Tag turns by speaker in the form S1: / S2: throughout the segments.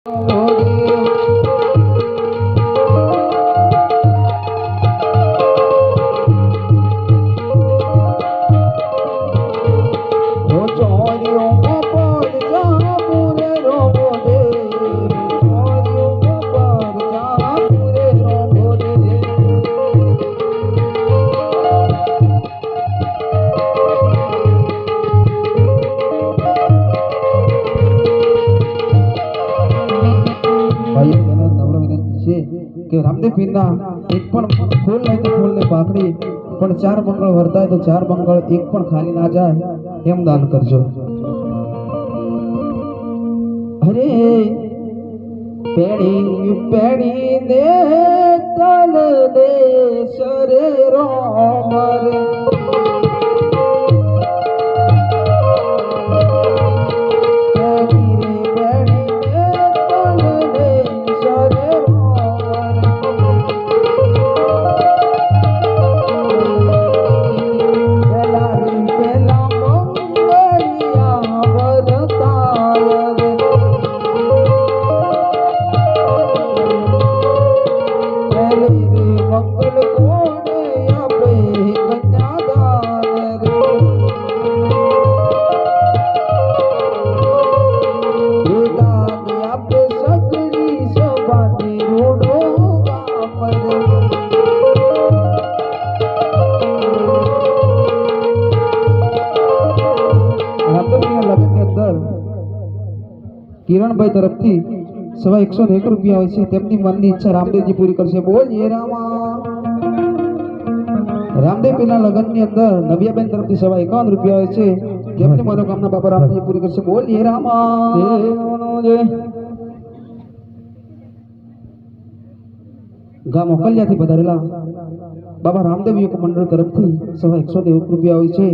S1: કે રામદેવ પીરના એક પણ ફૂલ નહીં તો ફૂલની પાકડી પણ 4 મંગળ વર્તાય તો 4 મંગળ એક પણ ખાલી ના જાય એમ દાન કરજો. અરે પેડી પેડી દે તલ દે સરે રોમ રે કિરણભાઈ તરફથી ₹101 આવે છે. તેમની મનની ઈચ્છા રામદેવજી પૂરી કરશે. બોલીએ રામા. રામદેવ પીરના લગ્નની અંદર નવ્યાબેન તરફથી ₹51 આવે છે. તેમની મનોકામના બાબા રામદેવજી પૂરી કરશે. બોલીએ રામા. ગામ ઓકલિયાથી પધારેલા બાબા રામદેવ યુવક મંડળ તરફથી ₹101 આવે છે.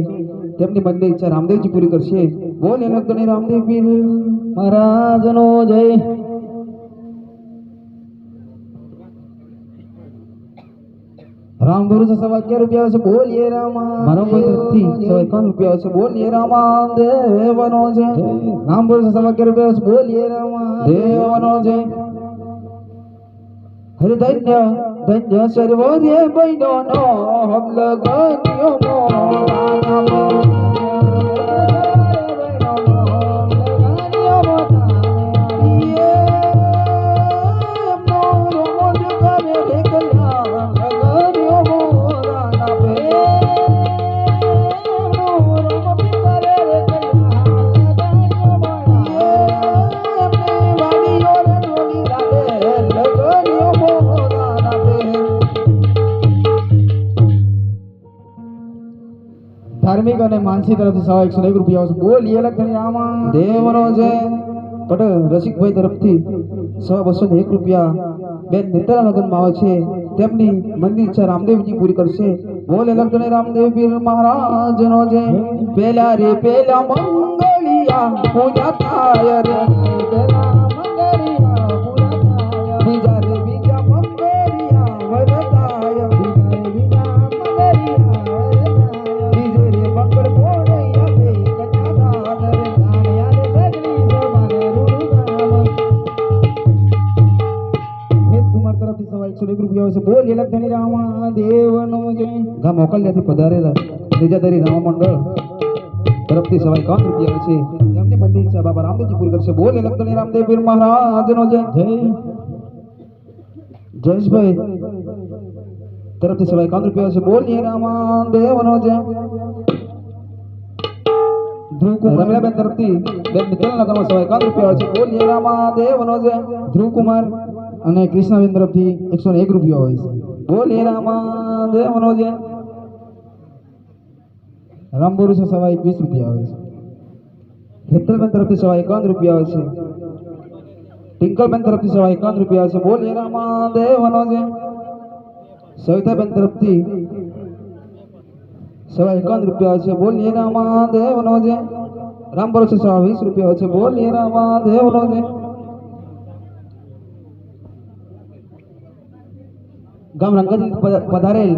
S1: તેમની મનની ઈચ્છા રામદેવજી પૂરી કરશે. બોલ એનો ગણી રામદેવ પીર મહારાજનો જય. રામ ગુરુ ₹11 આવે છે. બોલીએ રામા. મારા કોઈ તરફથી ₹51 આવે છે. બોલીએ રામા દેવનો જય. રામ ગુરુ ₹11 આવે છે. બોલીએ રામા દેવનો જય. હરે ધન્ય ધન્ય સર્વરે બૈનો નો હમ લગન્યો મોરાના ધાર્મિક અને માનસી તરફથી ₹101 આવે છે. બોલીએ લખણી રામા દેવનો જય. પટેલ રસિકભાઈ તરફથી ₹201 બેન નિત્યાના લગ્નમાં આવે છે. તેમની મનની ઈચ્છા રામદેવજી પૂરી કરશે. બોલે લખણી રામદેવ પીર મહારાજનો જય. પેલા રે પેલા મંગળિયા પૂજા થાય રે પેલા મંગળિયા પૂજા થાય. બીજા રે બીજા મંગળિયા વરતાય. બોલ લખણી રામા દેવનો જય. ગામ ઓકલિયાથી પધારેલા નિજાધારી રામ મંડળ તરફથી ₹51 આવે છે. તેમની મનની ઈચ્છા બાબા રામદેવજી પૂરી કરશે. બોલ લખણી રામદેવ પીર મહારાજનો જય. જયેશભાઈ તરફથી ₹51 આવે છે. બોલીએ રામા દેવનો જય. રમીલાબેન તરફથી બેન નિત્યાના લગ્નમાં ₹51 આવે છે. બોલીએ રામા દેવનો જય. ધ્રુવકુમાર અને કૃષ્ણાબેન તરફથી ₹101 આવે છે. બોલીએ રામા દેવનો જય. રામબોરુ છે ₹21 આવે છે. હેતલબેન તરફથી ₹51 આવે છે. ટિંકલબેન તરફથી ₹51 આવે છે. બોલીએ રામા દેવનો જય. સવિતાબેન તરફથી ₹51 આવે છે. બોલીએ રામા દેવનો જય. રામબોરુ છે ₹20 આવે છે. બોલીએ રામા દેવનો જય. ગામ રંગાજી પધારેલ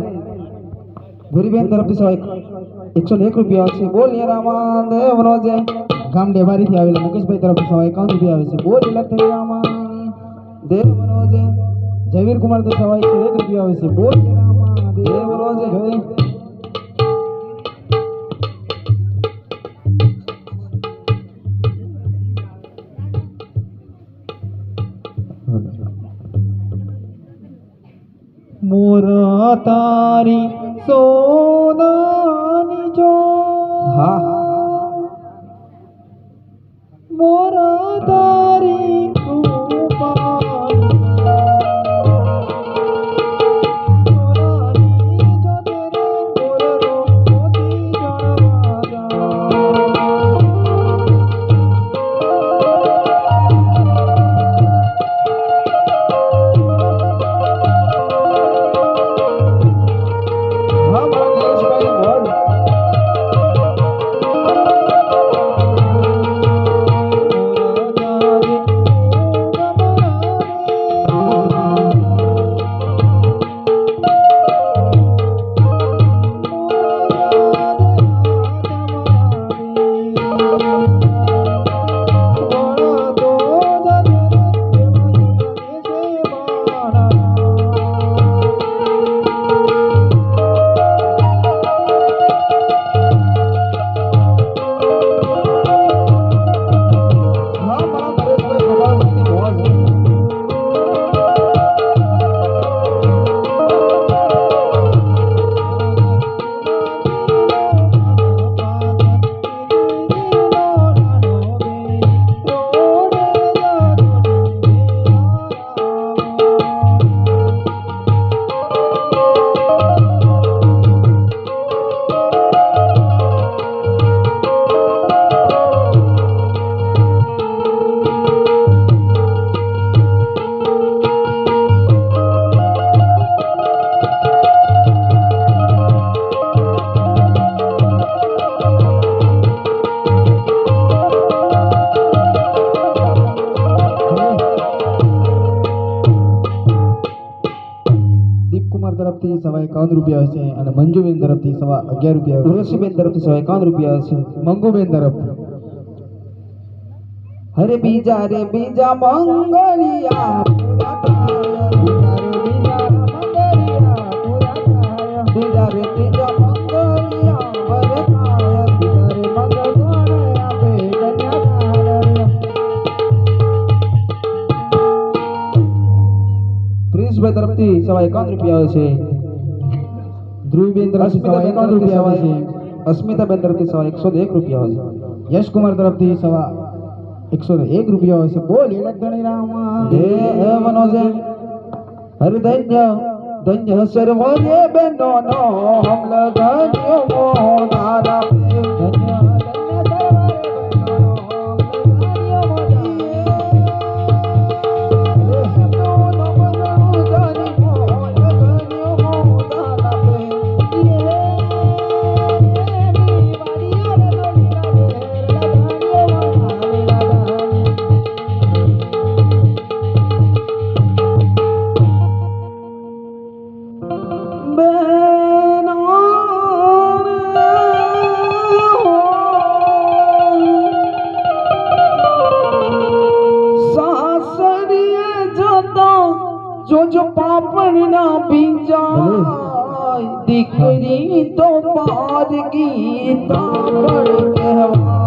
S1: ભૂરીબેન તરફથી ₹101 આવે છે. બોલીએ રામા દેવનો જય. ગામ ડેબારીથી આવેલા મુકેશભાઈ તરફથી ₹51 આવે છે. બોલીએ લખણી રામા દેવનો જય જયવીર કુમાર તો સવા 101 રૂપિયા આવે છે બોલ રામા દેવનો જય મોરા તારી સોનાની જો હા મોરા તારી રૂપાની સોનાની જો તેરે ગોરરો મોતી જણવા તરફથી સવા 51 રૂપિયા આવે છે અને મંજુબેન તરફથી સવા 11 રૂપિયા આવે છે ઉર્વશીબેન તરફથી સવા 51 રૂપિયા આવે છે મંગુબેન તરફથી હરે બીજા રે બીજા મંગળિયા બીજા રે ત્રીજા મંગળિયા વરતાય બીજા રે મંગળ ગોળે આપે કન્યા પ્રિન્સભાઈ તરફથી સવા 51 રૂપિયા આવે છે ધ્રુવબેન તરફથી સવા 51 રૂપિયા આવે છે અસ્મિતાબેન તરફથી સવા 101 રૂપિયા આવે છે યશકુમાર તરફથી સવા 101 રૂપિયા આવે છે બોલ એક ધણી રામા દેવનો જય હરિ ધન્ય ધન્ય સર્વોએ બેનો નો હમલ ધન્યો મોનારા ધન્ય जो पापड़ ना बीजा दिखरी तो पार की तापड़ कहवा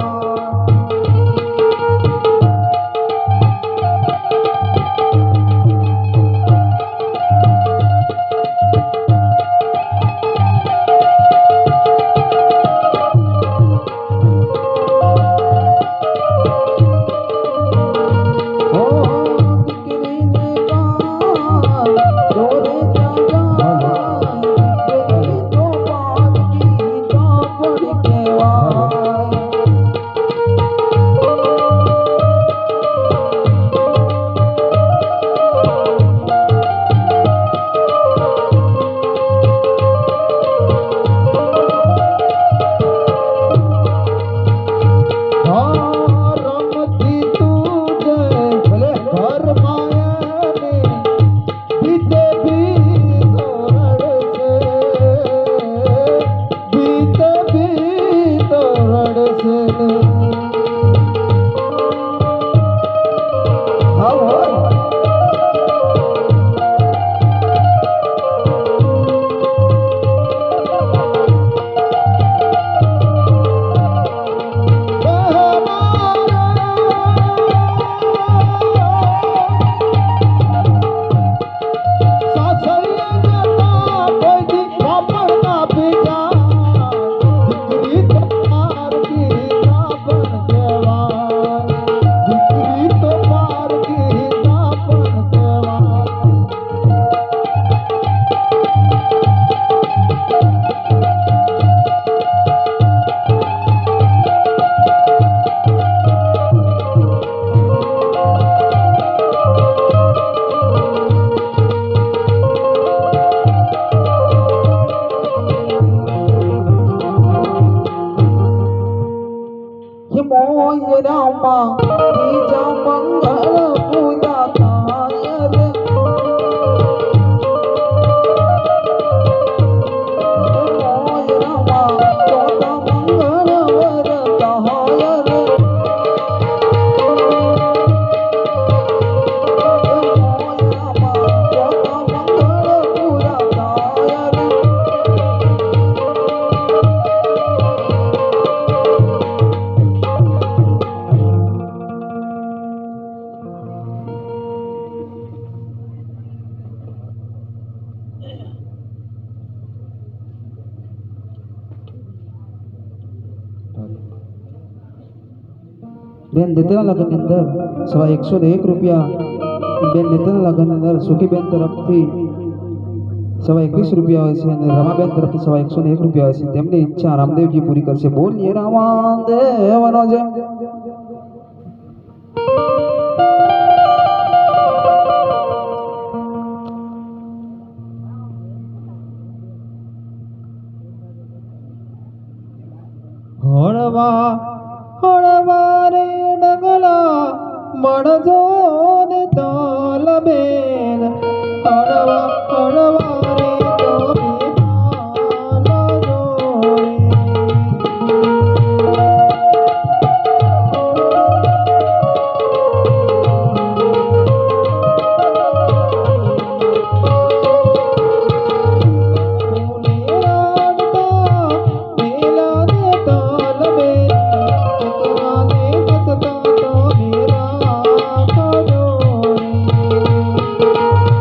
S1: બેન દીકરા લગ્નની અંદર સવા 101 રૂપિયા, બેન દીકરા લગ્નની અંદર સુખીબેન તરફથી સવા 21 રૂપિયા હોય છે અને રમાબેન તરફથી સવા 101 રૂપિયા હોય છે. તેમની ઈચ્છા રામદેવજી પૂરી કરશે. બોલીએ રામદેવનો જય. હળવા હળવા રે ડગલા મળજો ને તલબે